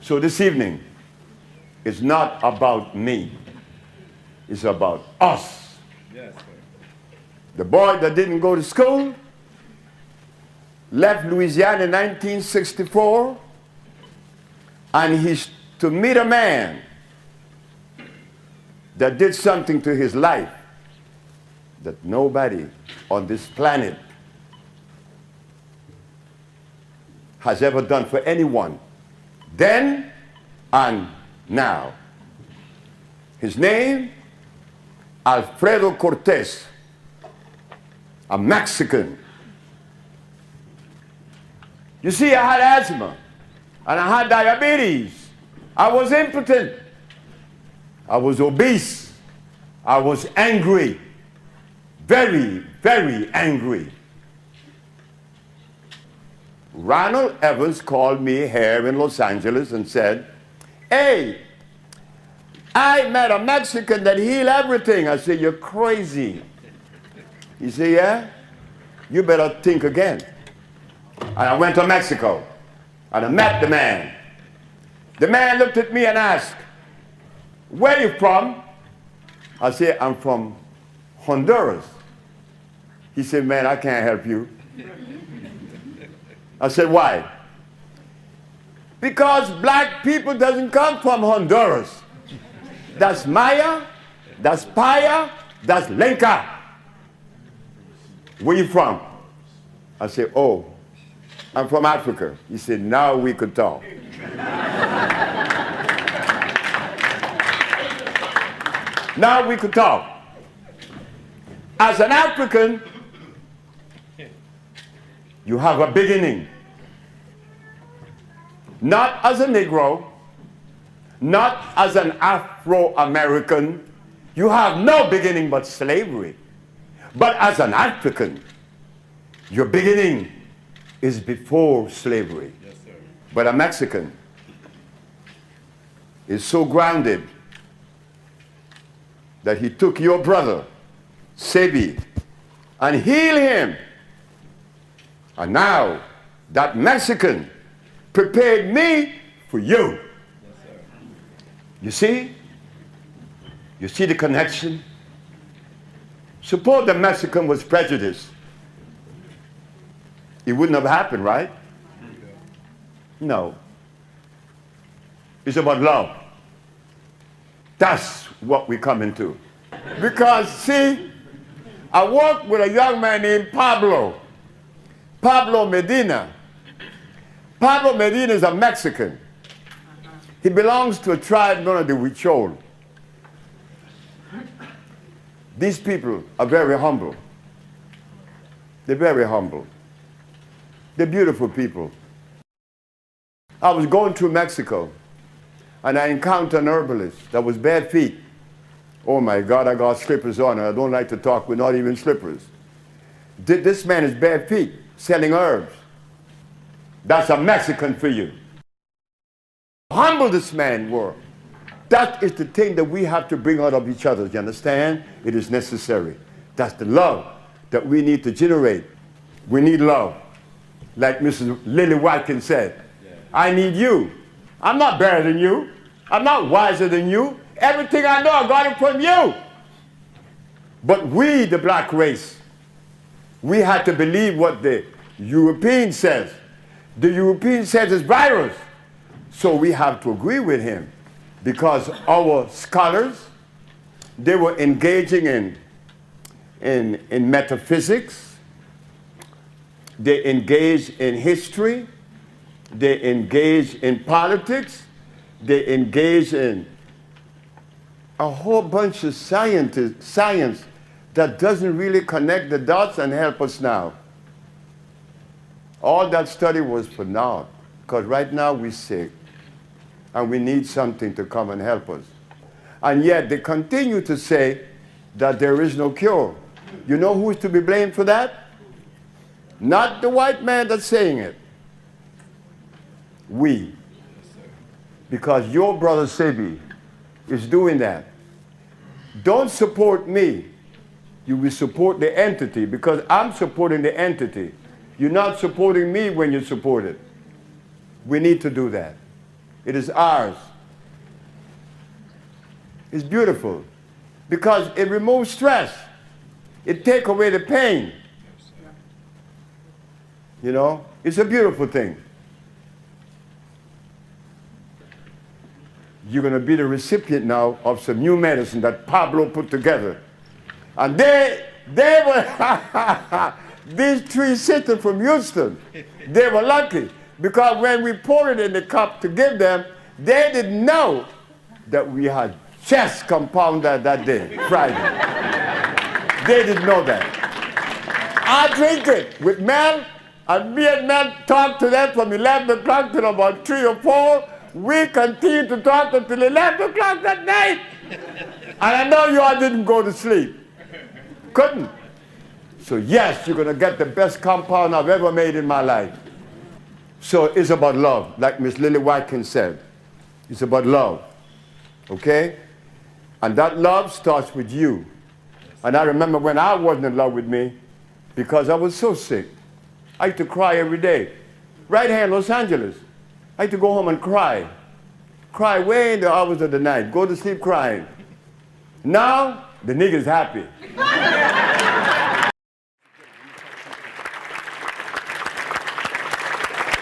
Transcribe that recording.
So this evening, it's not about me. It's about us. Yes, sir. The boy that didn't go to school left Louisiana in 1964, and he's to meet a man that did something to his life that nobody on this planet has ever done for anyone, then and now. His name, Alfredo Cortez, a Mexican. You see, I had asthma, and I had diabetes. I was impotent. I was obese. I was angry. Very, very angry. Ronald Evans called me here in Los Angeles and said, hey, I met a Mexican that healed everything. I said, you're crazy. He said, yeah? You better think again. And I went to Mexico, and I met the man. The man looked at me and asked, where are you from? I said, I'm from Honduras. He said, man, I can't help you. I said, why? Because black people doesn't come from Honduras. That's Maya, that's Paya, that's Lenca. Where you from? I said, oh, I'm from Africa. He said, now we could talk. Now we could talk. As an African, you have a beginning. Not as a Negro, not as an Afro-American. You have no beginning but slavery. But as an African, your beginning is before slavery. Yes, sir. But a Mexican is so grounded that he took your brother, Sebi, and healed him. And now that Mexican prepared me for you. Yes, sir. You see? You see the connection? Suppose the Mexican was prejudiced. It wouldn't have happened, right? No. It's about love. That's what we come into. Because, see, I worked with a young man named Pablo Medina. Pablo Medina is a Mexican. He belongs to a tribe known as the Huichol. These people are very humble. They're very humble. They're beautiful people. I was going through Mexico, and I encountered an herbalist that was bare feet. Oh my God, I got slippers on, and I don't like to talk with not even slippers. This man is bare feet, selling herbs. That's a Mexican for you. Humble this man were. That is the thing that we have to bring out of each other, you understand? It is necessary. That's the love that we need to generate. We need love. Like Mrs. Lily Watkins said, I need you. I'm not better than you. I'm not wiser than you. Everything I know, I got it from you. But we, the black race, we had to believe what the European says. The European says it's virus. So we have to agree with him because our scholars, they were engaging in metaphysics. They engaged in history. They engaged in politics. They engaged in a whole bunch of science that doesn't really connect the dots and help us now. All that study was for naught, because right now we're sick and we need something to come and help us. And yet they continue to say that there is no cure. You know who's to be blamed for that? Not the white man that's saying it. We. Because your brother Sebi is doing that. Don't support me. You will support the entity because I'm supporting the entity. You're not supporting me when you support it. We need to do that. It is ours. It's beautiful because it removes stress. It takes away the pain. You know, it's a beautiful thing. You're going to be the recipient now of some new medicine that Pablo put together. And they were, these three sisters from Houston, they were lucky because when we poured it in the cup to give them, they didn't know that we had chest compound that day, Friday. They didn't know that. I drink it with Mel, and me and Mel talk to them from 11 o'clock till about 3 or 4. We continue to talk until 11 o'clock that night. And I know you all didn't go to sleep. Couldn't. So yes, you're going to get the best compound I've ever made in my life. So it's about love, like Miss Lily Watkins said. It's about love. Okay? And that love starts with you. And I remember when I wasn't in love with me, because I was so sick. I used to cry every day. Right here in Los Angeles. I used to go home and cry. Cry way in the hours of the night. Go to sleep crying. Now, the nigga's happy.